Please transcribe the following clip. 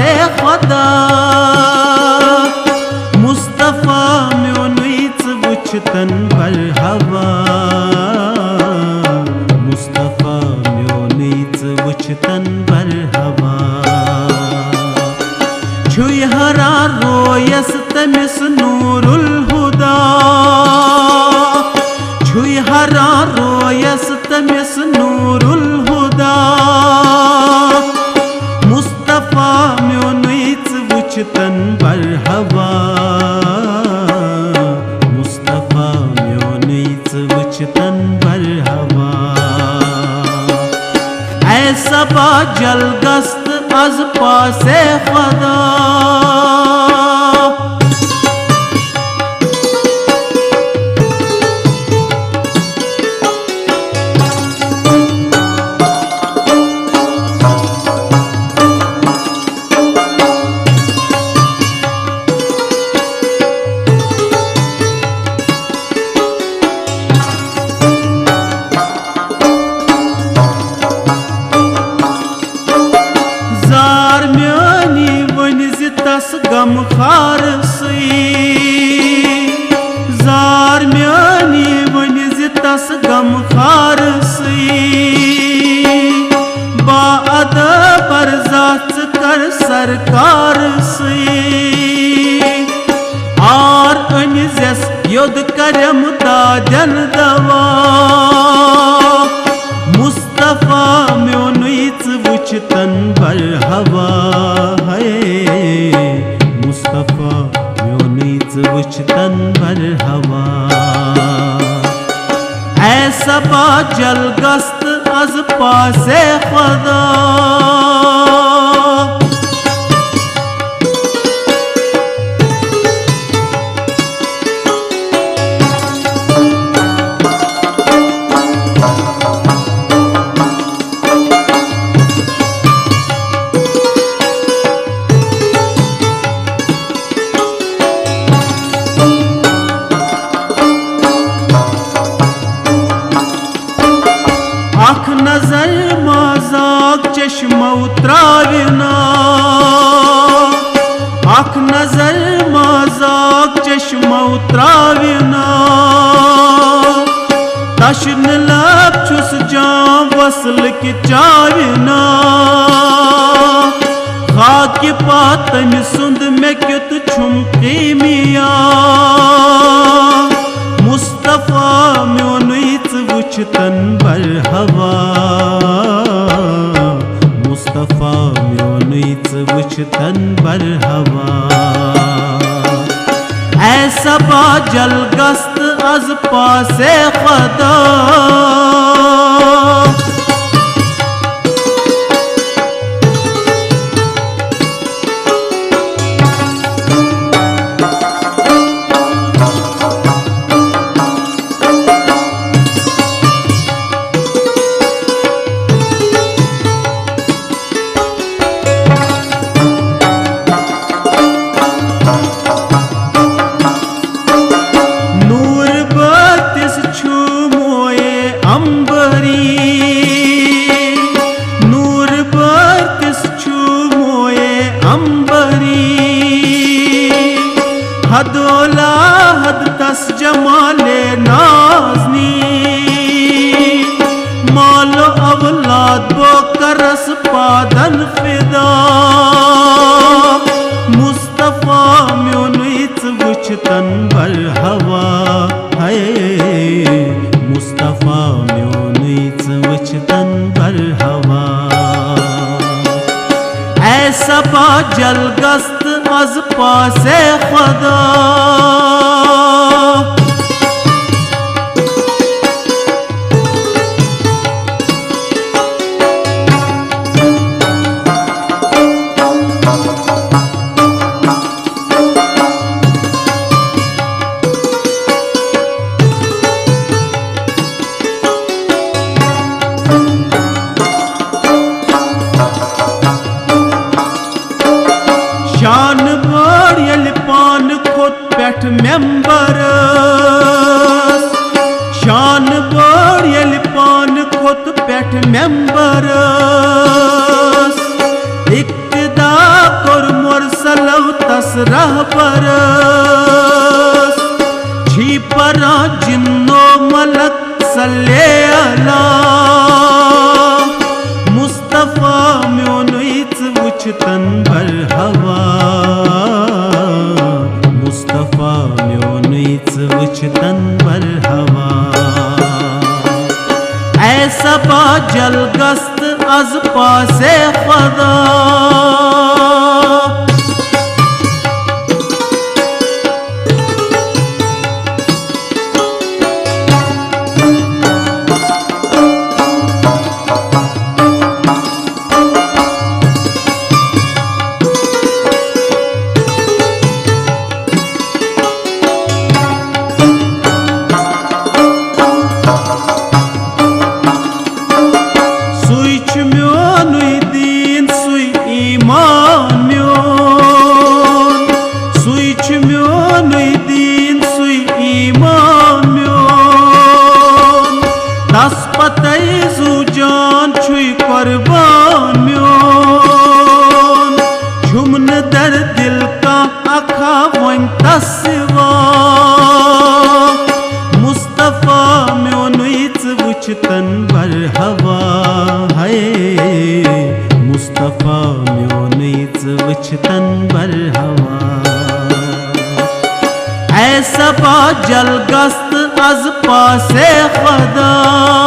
से खुदा मुस्तफा म्योनुच वुचतन बर हवा मुस्तफा म्योनुच वुचतन बर हवा छुय हरा रोयस तमिस नूरुल हुदा छुय हरा रोयस तमिस नूरुल हुदा मुस्तफा म्योनुच वुचतन बर हवा मुस्तफा म्योनुच वुचतन बर हवा ऐसा बा जलगस्त अज पासे खुदा गम खार जार म्यानी वन तस गम खार बाद बरजात कर सरकार आर अनिजस युद्ध करम दाजन दवा मुस्तफा म्योनुच वुचतन बर हवा है मुस्तफा म्योनुच वुचतन बर हवा ऐसा बा जलगस्त अज पासे खुदा आख नजर माजाक चश्मा उतराविना आख नजर माजाक चश्मा उतराविना तशन लब छुस जाम वसल की चाविना खाक पातन सुंद में क्युत छुमकी मिया मुस्तफा म्योनुच वुचतन बर हवा मुस्तफा म्योनुच वुचतन बर हवा ऐसा बा जलगस्त अज पासे खुदा नूर बरतिस छू मोए अंबरी हदोला हद तस जमाले नाजनी मालो अवलाद बो करस पादन फिदा मुस्तफा म्योनुच वुचतन बर हवा है मुस्तफा म्योनुच वुचतन बर हवा ऐसा बा जलगस्त अज पासे खुदा शान बड़ पान खोत पेठ मेंबर शान बड़ पान खोत पेठ मेंबर इक्तदा कर रहबरस छी परा जिन्नो मलक सल्ले अला मुस्तफा म्योनुच वुचतन बर हवा मुस्तफा म्योनुच वुचतन बर हवा ऐसा बा जलगस्त az पासे खुदा जान छुई कुर्बान म्योन झुमन दर दिल का अखा वन तस्वा मुस्तफा म्योनुच वुचतन बर हवा है मुस्तफा म्योनुच वुचतन बर हवा ऐसा बा जलगस्त az पासे खुदा